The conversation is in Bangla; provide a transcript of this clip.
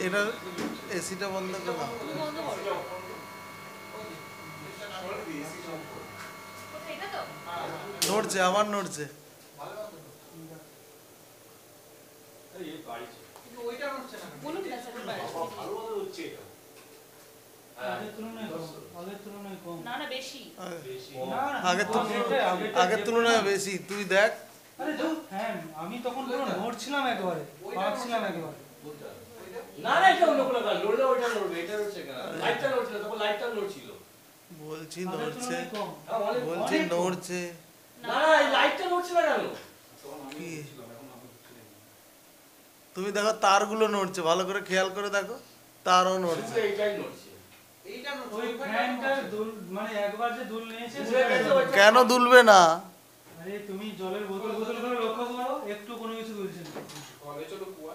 এটার এসিটা বন্ধ করো। বন্ধ করো। কোথায় এটা তো? নড়ছে, আবার নড়ছে। বলুন না স্যার বাড়ি। না না বেশি। আগের তুলনায় বেশি, তুই দেখ। হ্যাঁ আমি তখন পুরো নড়ছিলাম একেবারে, পাচ্ছিলাম একেবারে। না না এটা অন্য কোনো কাজ, লড়লে ওইটা লড়বে, এটা লড়ছে কেন? লাইটটা লড়ছিল, তখন লাইটটা লড়ছিল। বলছি নড়ছে, হ্যাঁ, বলছি নড়ছে। না না এই লাইটটা লড়ছে না কেন? কি তুমি দেখো তারগুলো নড়ছে, ভালো করে খেয়াল করে দেখো, তারও নড়ছে। শুধু এইটাই নড়ছে। ওই ফ্যানটা মানে একবার যে দুল নিয়েছে কেন দুলবে না? আরে তুমি জলের বোতল বোতল করে লক্ষ্য করো, একটু কোনো কিছু দুলছে না। কলে চলো কুয়া